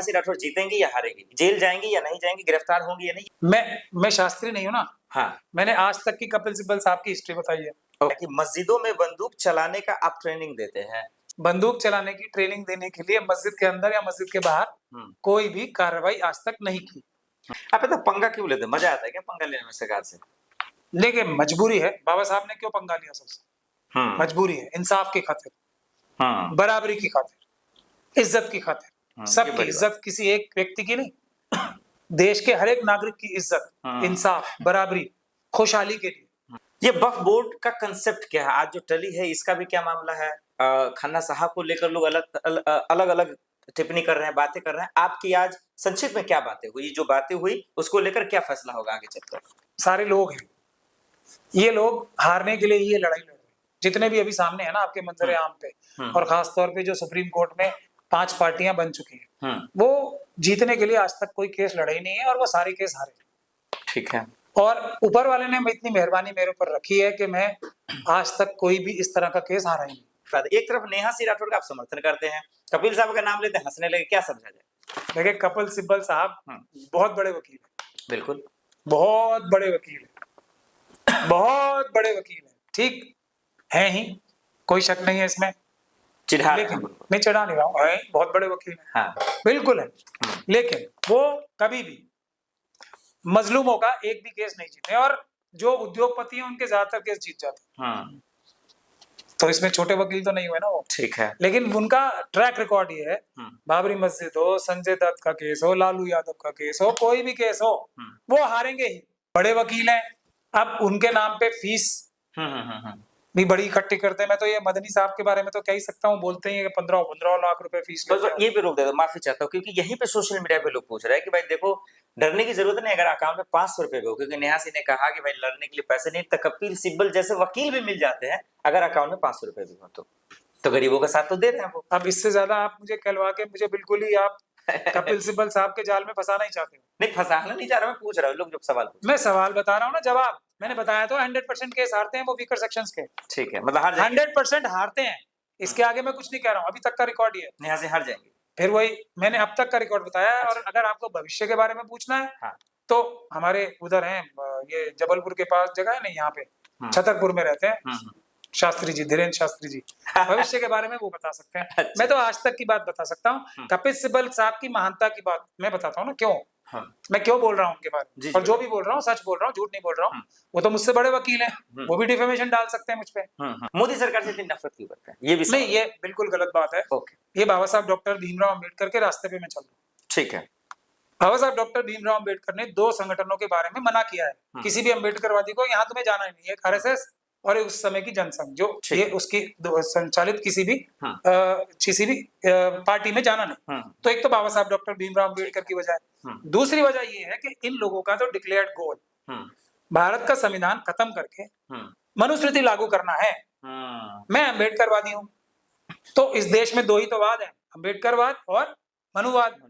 सी राठौर जीतेंगी या हारेंगी, जेल जाएंगी या नहीं जाएंगी, गिरफ्तार होंगी या नहीं? मैं शास्त्री नहीं हूँ ना। हाँ, मैंने आज तक की कपिल सिब्बल साहब की हिस्ट्री बताई है कि मस्जिदों में बंदूक चलाने का आप ट्रेनिंग देते हैं। बंदूक चलाने की ट्रेनिंग देने के लिए मस्जिद के अंदर या मस्जिद के बाहर कोई भी कार्रवाई आज तक नहीं की। आप तो पंगा क्यों लेते? मजा आता है क्या पंगा लेने में सरकार से? देखिए मजबूरी है, बाबा साहब ने क्यों पंगा लिया सबसे? मजबूरी है, इंसाफ की खातिर, बराबरी की खातिर, इज्जत की खातिर, सबकी इज्जत, किसी एक व्यक्ति की नहीं, देश के हर एक नागरिक की इज्जत, इंसाफ, बराबरी, खुशहाली के लिए। ये वक्फ बोर्ड का कंसेप्ट क्या है? आज जो टली है इसका भी क्या मामला है? खन्ना साहब को लेकर लोग अलग अलग टिप्पणी कर रहे हैं, बातें कर रहे हैं। आपकी आज संक्षिप्त में क्या बातें हुई? जो बातें हुई उसको लेकर क्या फैसला होगा आगे चलकर? सारे लोग हैं, ये लोग हारने के लिए ये लड़ाई लड़ रहे हैं, जितने भी अभी सामने है ना आपके मंजर आम पे, और खास तौर पे जो सुप्रीम कोर्ट में 5 पार्टियां बन चुकी हैं, वो जीतने के लिए आज तक कोई केस लड़ा ही नहीं है और वो सारे केस हारे। ठीक है। और ऊपर वाले ने इतनी मेहरबानी मेरे ऊपर रखी है कि मैं आज तक कोई भी इस तरह का केस हारा ही नहीं। एक तरफ नेहा सिंह राठौर का आप समर्थन करते हैं, कपिल साहब का नाम लेते हैं, हंसने लगे, क्या समझा जाए? देखिए कपिल सिब्बल साहब बहुत बड़े वकील है, बिल्कुल बहुत बड़े वकील है, बहुत बड़े वकील है, ठीक है ही, कोई शक नहीं है इसमें, चिढ़ा लेकिन मैं चिढ़ा नहीं रहा हूँ, बहुत बड़े वकील है, हाँ। बिल्कुल है, लेकिन वो कभी भी मजलूमों का एक भी केस नहीं जीते, और जो उद्योगपति हैं उनके ज्यादातर केस जीत जाते हैं, तो इसमें छोटे वकील तो नहीं हुए ना वो। ठीक है। लेकिन उनका ट्रैक रिकॉर्ड ये है, बाबरी मस्जिद हो, संजय दत्त का केस हो, लालू यादव का केस हो, कोई भी केस हो, वो हारेंगे ही। बड़े वकील हैं, अब उनके नाम पे फीस भी बड़ी इकट्ठी करते हैं। मैं तो ये मदनी साहब के बारे में तो कह ही सकता हूँ, बोलते हैं कि 15 लाख रुपए फीस बस ये पे रोक दे दो, माफी चाहता हूँ, क्योंकि यहीं पे सोशल मीडिया पे लोग पूछ रहे हैं कि भाई देखो डरने की जरूरत नहीं, अगर अकाउंट में 500 रुपए भी हो, क्योंकि नेहा सिंह ने कहा कि भाई लड़ने के लिए पैसे नहीं, तो कपिल सिब्बल जैसे वकील भी मिल जाते हैं अगर अकाउंट में 500 रुपए भी हो, तो गरीबों का साथ तो दे रहे हैं वो। अब इससे ज्यादा आप मुझे कहलवा के मुझे बिल्कुल ही आप कपिल सिब्बल साहब के जाल में फंसाना ही चाहते हो। नहीं फंसाना नहीं चाह रहा, मैं पूछ रहा हूँ, लोग जब सवाल पूछ, मैं सवाल बता रहा हूँ ना, जवाब मैंने बताया तो 100% केस हारते हैं वो वीकर सेक्शंस के। ठीक है, मतलब 100% हारते हैं, इसके आगे मैं कुछ नहीं कह रहा हूँ, अभी तक का रिकॉर्ड ये है। नेहा से हार जाएंगे, फिर वही मैंने अब तक का रिकॉर्ड बताया है। और अगर आपको भविष्य के बारे में पूछना है तो हमारे उधर हैं, ये जबलपुर के पास जगह है नहीं, यहाँ पे छतरपुर में रहते हैं शास्त्री जी, धीरेन्द्र शास्त्री जी, भविष्य के बारे में वो बता सकते हैं। मैं तो आज तक की बात बता सकता हूँ, कपिल सिब्बल साहब की महानता की बात मैं बताता हूँ ना, क्यों मैं क्यों बोल रहा हूँ उनके बारे में, और जो भी बोल रहा हूँ सच बोल रहा हूँ, झूठ नहीं बोल रहा हूँ। वो तो मुझसे बड़े वकील हैं, वो भी डिफेमेशन डाल सकते हैं मुझ पे। मोदी सरकार से इतनी नफरत क्यों करते हैं? ये भी नहीं, ये बिल्कुल गलत बात है। ये बाबा साहब डॉक्टर भीमराव अम्बेडकर के रास्ते पे मैं चल रहा हूँ। ठीक है, बाबा साहब डॉक्टर भीमराव अम्बेडकर ने 2 संगठनों के बारे में मना किया है, किसी भी अम्बेडकरवादी को यहाँ तुम्हें जाना नहीं है, आरएसएस और उस समय की जनसंघ, जो ये उसकी संचालित किसी भी पार्टी में जाना नहीं। तो एक तो बाबा साहब डॉक्टर भीमराव अम्बेडकर की वजह है, दूसरी वजह ये है कि इन लोगों का तो डिक्लेयर्ड गोल भारत का संविधान खत्म करके मनुस्मृति लागू करना है। मैं अम्बेडकरवादी हूँ, तो इस देश में 2 ही तो वाद है, अम्बेडकरवाद और मनुवाद।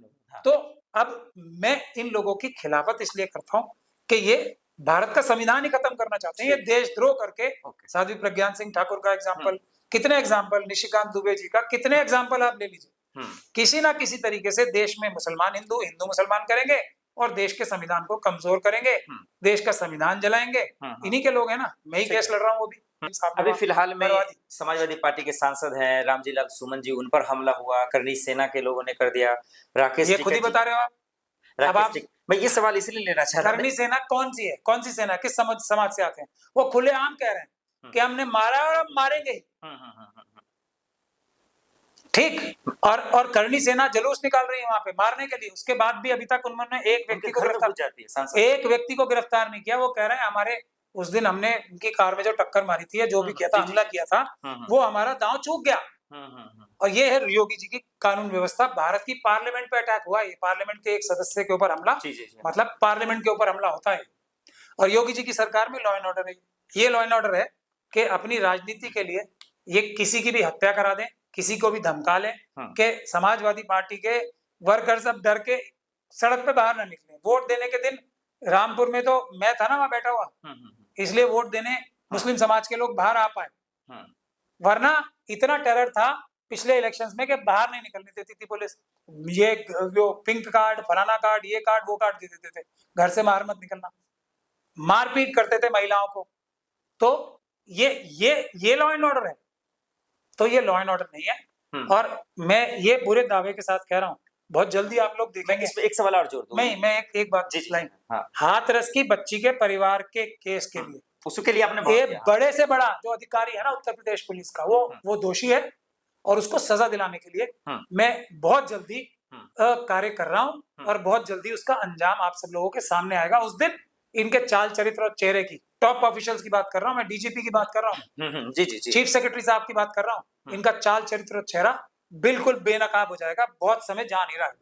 तो अब मैं इन लोगों की खिलाफत इसलिए करता हूँ कि ये भारत का संविधान ही खत्म करना चाहते हैं, ये देशद्रोह करके। साध्वी प्रज्ञान सिंह ठाकुर का एग्जाम्पल, कितने एग्जाम्पल, निशिकांत दुबे जी का, कितने एग्जाम्पल आप ले लीजिए, किसी ना किसी तरीके से देश में मुसलमान हिंदू, हिंदू मुसलमान करेंगे और देश के संविधान को कमजोर करेंगे, देश का संविधान जलाएंगे। इन्हीं के लोग है ना, मैं ही केस लड़ रहा हूँ। वो भी अभी फिलहाल में समाजवादी पार्टी के सांसद हैं रामजी लाल सुमन जी, उन पर हमला हुआ, करनी सेना के लोगों ने कर दिया। राकेश, ये खुद ही बता रहे हो आप। अब आप, मैं ये सवाल इसलिए लेना चाह रहा हूं, करनी सेना कौन सी है, कौन सी सेना, किस समाज से आते हैं? वो खुलेआम कह रहे हैं कि हमने मारा और हम मारेंगे, ठीक। और करनी सेना जुलूस निकाल रही है वहां पे मारने के लिए, उसके बाद भी अभी तक उन्होंने एक व्यक्ति को गिरफ्तार नहीं किया। वो कह रहे हैं हमारे उस दिन हमने उनकी कार में जो टक्कर मारी थी, जो भी किया था, हमला किया था, वो हमारा दांव चूक गया। और ये है योगी जी की कानून व्यवस्था। भारत की पार्लियामेंट पे अटैक हुआ, ये पार्लियामेंट के एक सदस्य के ऊपर हमला, मतलब पार्लियामेंट के ऊपर हमला होता है। और योगी जी की सरकार में लॉ एंड ऑर्डर है, ये लॉ एंड ऑर्डर है कि अपनी राजनीति के लिए ये किसी की भी हत्या करा दें, किसी को भी धमका लें कि समाजवादी पार्टी के वर्कर्स अब डर के सड़क पे बाहर ना निकले। वोट देने के दिन रामपुर में तो मैं था ना वहां बैठा हुआ, इसलिए वोट देने मुस्लिम समाज के लोग बाहर आ पाए, वरना इतना टेरर था पिछले इलेक्शंस में कि बाहर नहीं निकलने देती थी पुलिस, ये जो पिंक कार्ड, फलाना कार्ड, ये कार्ड, वो कार्ड दे देते थे, घर से बाहर मत निकलना, मारपीट करते थे महिलाओं को। तो ये लॉ एंड ऑर्डर है? तो ये लॉ एंड ऑर्डर नहीं है। और मैं ये पूरे दावे के साथ कह रहा हूँ, बहुत जल्दी आप लोग देखेंगे। इस पे एक सवाल और जोड़ दूं। मैं एक बात लाइन, हाथरस की बच्ची के परिवार के केस के लिए, उसके लिए आपने एक बड़े से बड़ा जो अधिकारी है ना उत्तर प्रदेश पुलिस का, वो दोषी है और उसको सजा दिलाने के लिए मैं बहुत जल्दी कार्य कर रहा हूं और बहुत जल्दी उसका अंजाम आप सब लोगों के सामने आएगा। उस दिन इनके चाल चरित्र और चेहरे की, टॉप ऑफिशियल्स की बात कर रहा हूं मैं, डीजीपी की बात कर रहा हूं, जी, चीफ सेक्रेटरी साहब की बात कर रहा हूं, इनका चाल चरित्र और चेहरा बिल्कुल बेनकाब हो जाएगा, बहुत समय जा नहीं रहा है।